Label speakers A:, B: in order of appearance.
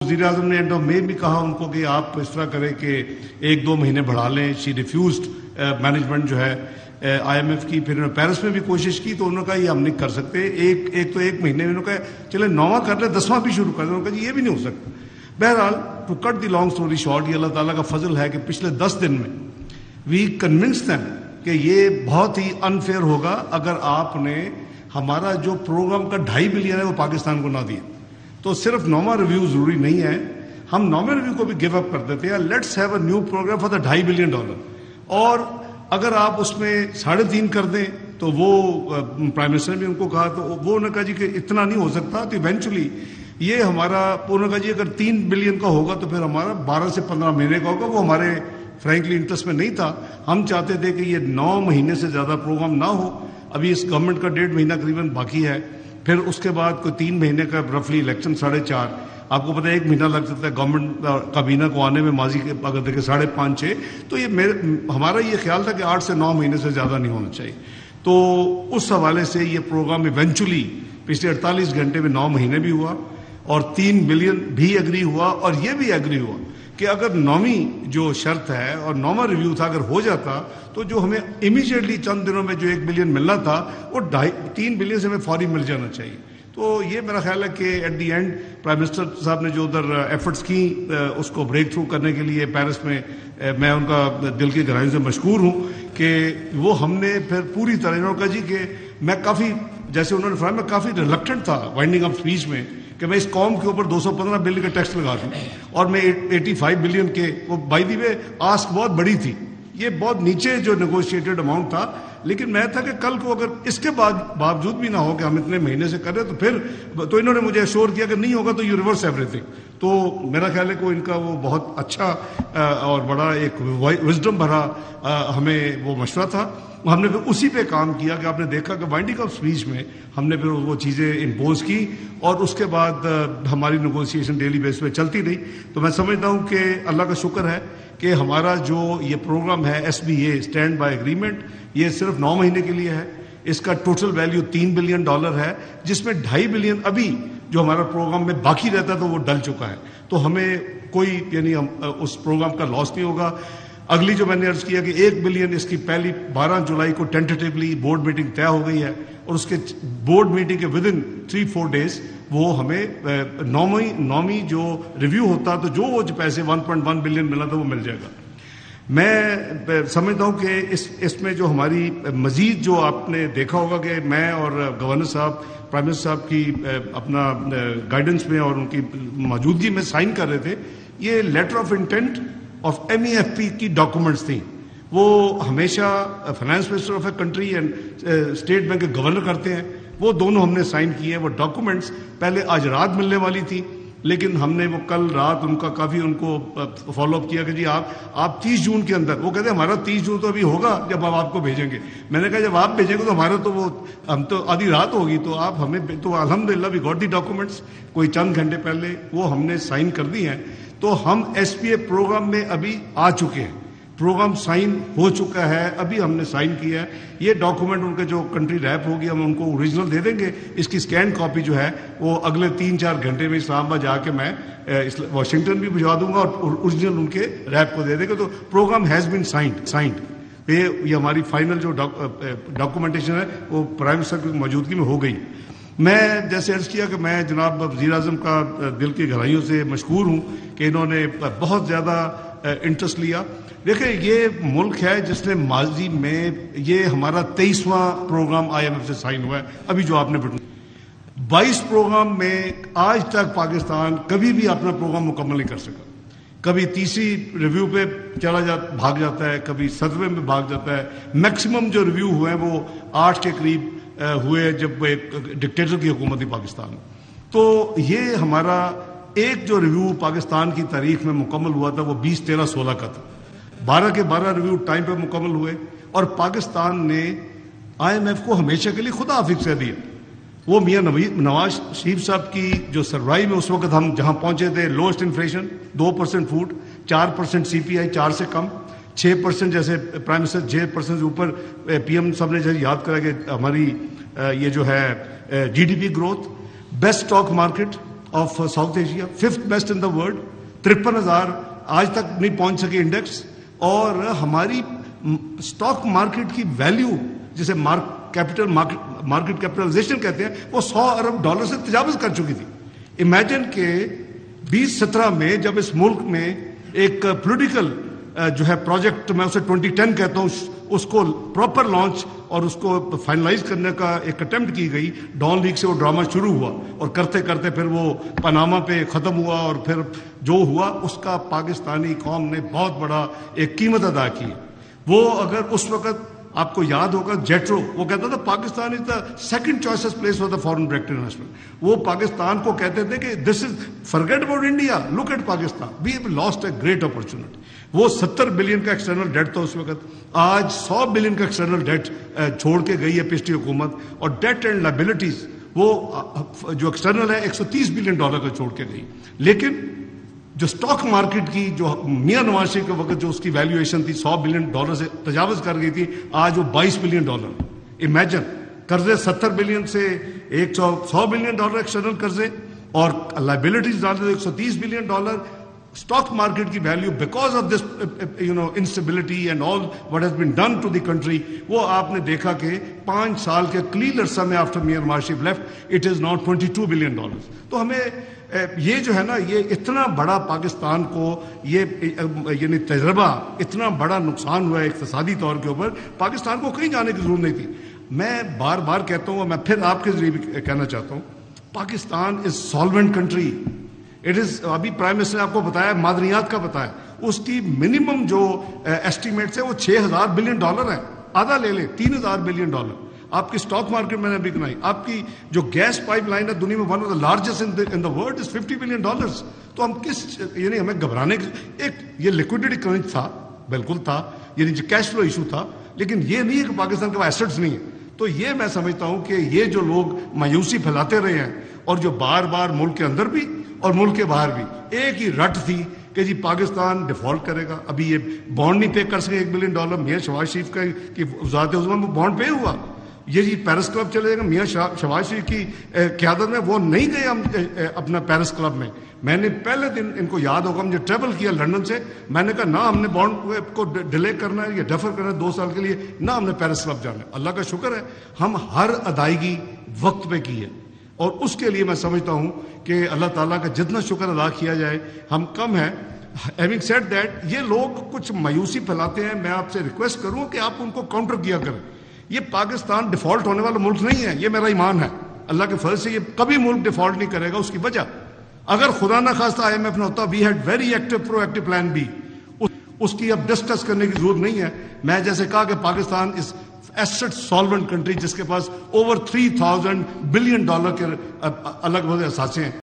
A: وزیر اعظم نے and of مئی بھی کہا ان کو کہ آپ اس طرح کریں کہ 1-2 مہینے بڑھا لیں. شی ریفیوزڈ مینجمنٹ جو ہے آئی ایم ایف کی. پھر انہوں نے پیرس میں بھی کوشش کی تو انہوں نے کہا یہ ہم نہیں کر سکتے. ایک مہینے میں انہوں نے کہا چلے 9واں کر لیں 10واں بھی شروع کر دیں. انہوں نے کہا جی یہ بھی نہیں ہو سکتا. بہرحال to cut the long story short, یہ اللہ تعالیٰ کا فضل ہے کہ پچھلے 10 دن میں وی کنونس دیم کہ یہ بہت ہی انفیئر ہوگا اگر آپ نے ہمارا جو پروگرام کا 2.5 بلین ہے وہ پاکستان کو نہ دیا. تو صرف 9واں ریویو ضروری نہیں ہے, ہم 9ویں ریویو کو بھی گیو اپ کر دیتے ہیں. Let's have a new program for the $2.5 billion. اور اگر آپ اس میں 3.5 کر دیں تو وہ پرائم منسٹر نے بھی ان کو کہا تو وہ انہوں نے کہا جی کہ اتنا نہیں ہو سکتا. تو ایونچولی یہ ہمارا انہوں نے کہا جی اگر 3 بلین کا ہوگا تو پھر ہمارا 12 سے 15 مہینے کا ہوگا. وہ ہمارے فرینکلی انٹرسٹ میں نہیں تھا. ہم چاہتے تھے کہ یہ 9 مہینے سے زیادہ پروگرام نہ ہو. ابھی اس گورنمنٹ کا 1.5 مہینہ قریباً باقی ہے. پھر اس کے بعد کوئی 3 مہینے کا رفلی الیکشن 4.5. آپ کو پتہ ہے 1 مہینہ لگ سکتا ہے گورنمنٹ کابینہ کو آنے میں. ماضی کے اگر دیکھیں 5.5-6. تو یہ ہمارا یہ خیال تھا کہ 8 سے 9 مہینے سے زیادہ نہیں ہونا چاہیے. تو اس حوالے سے یہ پروگرام ایونچولی پچھلے 48 گھنٹے میں 9 مہینے بھی ہوا اور 3 بلین بھی ایگری ہوا. اور یہ بھی ایگری ہوا کہ اگر 9ویں جو شرط ہے اور 9واں ریویو تھا اگر ہو جاتا تو جو ہمیں امیجیٹلی چند دنوں میں جو 1 بلین ملنا تھا وہ 3 بلین سے ہمیں فوری مل جانا چاہیے. تو یہ میرا خیال ہے کہ at the end prime minister صاحب نے جو ادھر ایفرٹس کی اس کو بریک تھرو کرنے کے لیے پیرس میں, میں ان کا دل کی گہرائیوں سے مشکور ہوں کہ وہ ہم نے پھر پوری طرح انہوں نے کہا جی کہ میں کافی جیسے انہوں نے فرمایا میں کافی ریلکٹنٹ تھا وائنڈنگ اپ اسپیچ میں کہ میں اس قوم کے اوپر 215 بلین کا ٹیکس لگا دوں اور میں 85 بلین کے. وہ بائی دی وے آسک بہت بڑی تھی, یہ بہت نیچے جو نیگوشیٹڈ اماؤنٹ تھا. لیکن میں تھا کہ کل کو اگر اس کے باوجود بھی نہ ہو کہ ہم اتنے مہینے سے کر رہے تو پھر تو انہوں نے مجھے ایشور کیا کہ نہیں ہوگا تو یو ریورس ایوری تھنگ. تو میرا خیال ہے کہ ان کا وہ بہت اچھا اور بڑا ایک وزڈم بھرا ہمیں وہ مشورہ تھا. ہم نے پھر اسی پہ کام کیا کہ آپ نے دیکھا کہ وائنڈنگ اپ اسپیچ میں ہم نے پھر وہ چیزیں امپوز کی اور اس کے بعد ہماری نیگوسیشن ڈیلی بیس پہ چلتی رہی. تو میں سمجھتا ہوں کہ اللہ کا شکر ہے کہ ہمارا جو یہ پروگرام ہے SBA اسٹینڈ بائی ایگریمنٹ یہ صرف 9 مہینے کے لیے ہے. اس کا ٹوٹل ویلیو $3 بلین ہے جس میں $2.5 بلین ابھی جو ہمارا پروگرام میں باقی رہتا تھا وہ ڈل چکا ہے. تو ہمیں کوئی یعنی اس پروگرام کا لاس نہیں ہوگا. اگلی جو میں نے عرض کیا کہ 1 بلین اس کی پہلی 12 جولائی کو ٹینٹیٹیولی بورڈ میٹنگ طے ہو گئی ہے اور اس کے بورڈ میٹنگ کے ود ان 3-4 ڈیز وہ ہمیں 9ویں جو ریویو ہوتا تو جو وہ پیسے 1.1 بلین ملا تھا وہ مل جائے گا. میں سمجھتا ہوں کہ اس میں جو ہماری مزید جو آپ نے دیکھا ہوگا کہ میں اور گورنر صاحب پرائم منسٹر صاحب کی اپنا گائیڈنس میں اور ان کی موجودگی میں سائن کر رہے تھے. یہ letter of intent of MEFP کی ڈاکومنٹس تھیں. وہ ہمیشہ finance minister of a country and state bank کے گورنر کرتے ہیں. وہ دونوں ہم نے سائن کیے ہیں. وہ ڈاکومنٹس پہلے آج رات ملنے والی تھی لیکن ہم نے وہ کل رات ان کا کافی ان کو فالو اپ کیا کہ جی آپ 30 جون کے اندر. وہ کہتے ہیں ہمارا 30 جون تو ابھی ہوگا جب ہم آپ کو بھیجیں گے. میں نے کہا جب آپ بھیجیں گے تو ہمارا تو وہ ہم تو آدھی رات ہوگی تو آپ ہمیں تو الحمدللہ وی گاٹ دی ڈاکومنٹس کوئی چند گھنٹے پہلے وہ ہم نے سائن کر دی ہیں. تو ہم SBA پروگرام میں ابھی آ چکے ہیں. پروگرام سائن ہو چکا ہے, ابھی ہم نے سائن کیا ہے. یہ ڈاکومنٹ ان کے جو کنٹری ریپ ہوگی ہم ان کو اوریجنل دے دیں گے. اس کی اسکین کاپی جو ہے وہ اگلے 3-4 گھنٹے میں اسلام آباد جا کے میں واشنگٹن بھی بھجوا دوں گا اور اوریجنل ان کے ریپ کو دے دیں گے. تو پروگرام ہیز بین سائنڈ. یہ ہماری فائنل جو ڈاکومنٹیشن ہے وہ پرائم منسٹر کی موجودگی میں ہو گئی. میں جیسے عرض کیا کہ میں جناب وزیر اعظم کا دل کی گہرائیوں سے مشکور ہوں کہ انہوں نے بہت زیادہ انٹرسٹ لیا. دیکھیں یہ ملک ہے جس نے ماضی میں یہ ہمارا 23واں پروگرام IMF سے سائن ہوا ہے. ابھی جو آپ نے 22 پروگرام میں آج تک پاکستان کبھی بھی اپنا پروگرام مکمل نہیں کر سکا. کبھی تیسری ریویو پہ بھاگ جاتا ہے, کبھی 7ویں میں بھاگ جاتا ہے. میکسیمم جو ریویو ہوئے ہیں وہ 8 کے قریب ہوئے جب ایک ڈکٹیٹر کی حکومت تھی پاکستان میں. تو یہ ہمارا ایک جو ریویو پاکستان کی تاریخ میں مکمل ہوا تھا وہ 2013-16 کا تھا. 12 کے 12 ریویو ٹائم پہ مکمل ہوئے اور پاکستان نے IMF کو ہمیشہ کے لیے خدا حافظ کہہ دیا. وہ میاں نواز شریف صاحب کی جو سربراہی میں اس وقت ہم جہاں پہنچے تھے, لوسٹ انفلیشن 2% فوڈ, 4% CPI 4 سے کم, 6% جیسے پرائم منسٹر 6% سے اوپر. PM صاحب نے جیسے یاد کرا کہ ہماری یہ جو ہے GDP growth, best stock market of south Asia, 5th best in the world, 53,000 آج تک نہیں پہنچ سکے انڈیکس. اور ہماری اسٹاک مارکیٹ کی ویلیو جسے مارکیٹ کیپٹلائزیشن کہتے ہیں, وہ $100 ارب سے تجاوز کر چکی تھی. امیجن کہ 2017 میں جب اس ملک میں ایک پولیٹیکل جو ہے پروجیکٹ, میں اسے 2010 کہتا ہوں, اس کو پراپر لانچ اور اس کو فائنلائز کرنے کا ایک اٹیمپٹ کی گئی. ڈان لیگ سے وہ ڈرامہ شروع ہوا اور کرتے کرتے پھر وہ پاناما پہ ختم ہوا, اور پھر جو ہوا اس کا پاکستانی قوم نے بہت بڑا ایک قیمت ادا کی. وہ اگر اس وقت آپ کو یاد ہوگا جیٹرو, وہ کہتا تھا Pakistan is the second choices place for the foreign direct investment. وہ پاکستان کو کہتے تھے کہ this is forget about India, look at Pakistan, we have lost a great opportunity. وہ 70 بلین کا ایکسٹرنل ڈیٹ تھا اس وقت, آج 100 بلین کا ایکسٹرنل ڈیٹ چھوڑ کے گئی ہے پچھلی حکومت. اور ڈیٹ اینڈ لائبلٹیز وہ جو ایکسٹرنل ہے $130 بلین کا چھوڑ کے گئی. لیکن جو اسٹاک مارکیٹ کی جو میاں نواز شریف کے وقت جو اس کی ویلیویشن تھی $100 بلین سے تجاوز کر گئی تھی, آج وہ $22 بلین. امیجن, قرضے 70 بلین سے 100 بلین ایکسٹرنل قرضے, اور لائبلٹیز ڈالتے $130 بلین. اسٹاک مارکیٹ کی value because of this instability and all what has been done to the country, وہ آپ نے دیکھا کہ 5 سال کے قلیل عرصہ میں after Mian Nawaz Sharif left it is not $22 billion. تو ہمیں یہ جو ہے نا, یہ اتنا بڑا پاکستان کو یہ یعنی تجربہ, اتنا بڑا نقصان ہوا ہے اقتصادی طور کے اوپر, پاکستان کو کہیں جانے کی ضرورت نہیں تھی. میں بار بار کہتا ہوں, میں پھر آپ کے ذریعے بھی کہنا چاہتا ہوں, پاکستان از سالوینٹ کنٹری. اٹ از, ابھی پرائم منسٹر نے آپ کو بتایا, معدنیات کا بتایا, اس کی منیمم جو ایسٹیمیٹس ہے وہ $6,000 بلین ہے. آدھا لے لیں, $3,000 بلین. آپ کی اسٹاک مارکیٹ میں نے ابھی گنائی, آپ کی جو گیس پائپ لائن ہے دنیا میں one of the largest in the world is $50 billion. تو ہم کس, یعنی ہمیں گھبرانے کی, ایک یہ لیکوڈیٹی کرنچ تھا, بالکل تھا, یعنی جو کیش فلو ایشو تھا, لیکن یہ نہیں ہے کہ پاکستان کے پاس ایسٹس نہیں ہے. تو یہ میں سمجھتا ہوں کہ یہ جو لوگ مایوسی پھیلاتے رہے ہیں, اور جو بار بار ملک کے اندر بھی اور ملک کے باہر بھی ایک ہی رٹ تھی کہ جی پاکستان ڈیفالٹ کرے گا, ابھی یہ بانڈ نہیں پے کر سکے $1 بلین. میاں شہباز شریف کی وزارت عظمیٰ میں بانڈ پے ہوا. یہ جی پیرس کلب چلے جائے گا, میاں شہباز شریف کی قیادت میں وہ نہیں گئے ہم اپنا پیرس کلب میں. میں نے پہلے دن, ان کو یاد ہوگا, مجھے ٹریول کیا لنڈن سے, میں نے کہا نہ ہم نے بانڈ کو ڈیلے کرنا ہے یا ڈیفر کرنا ہے 2 سال کے لیے, نہ ہم نے پیرس کلب جانا ہے. اللہ کا شکر ہے ہم ہر ادائیگی وقت پہ کی ہے, اور اس کے لیے میں سمجھتا ہوں کہ اللہ تعالیٰ کا جتنا شکر ادا کیا جائے ہم کم ہے. ہیونگ سیڈ دیٹ, یہ لوگ کچھ مایوسی پھیلاتے ہیں, میں آپ سے ریکویسٹ کروں کہ آپ ان کو کاؤنٹر کیا کریں. یہ پاکستان ڈیفالٹ ہونے والا ملک نہیں ہے, یہ میرا ایمان ہے. اللہ کے فضل سے یہ کبھی ملک ڈیفالٹ نہیں کرے گا. اس کی وجہ, اگر خدا نہ خواستہ IMF نہ ہوتا, we had very active pro active plan B, اس کی اب ڈسکس کرنے کی ضرورت نہیں ہے. میں جیسے کہا کہ پاکستان اس ایسٹ سالوینٹ کنٹری جس کے پاس over $3,000 بلین کے الگ الگ اثاثے ہیں.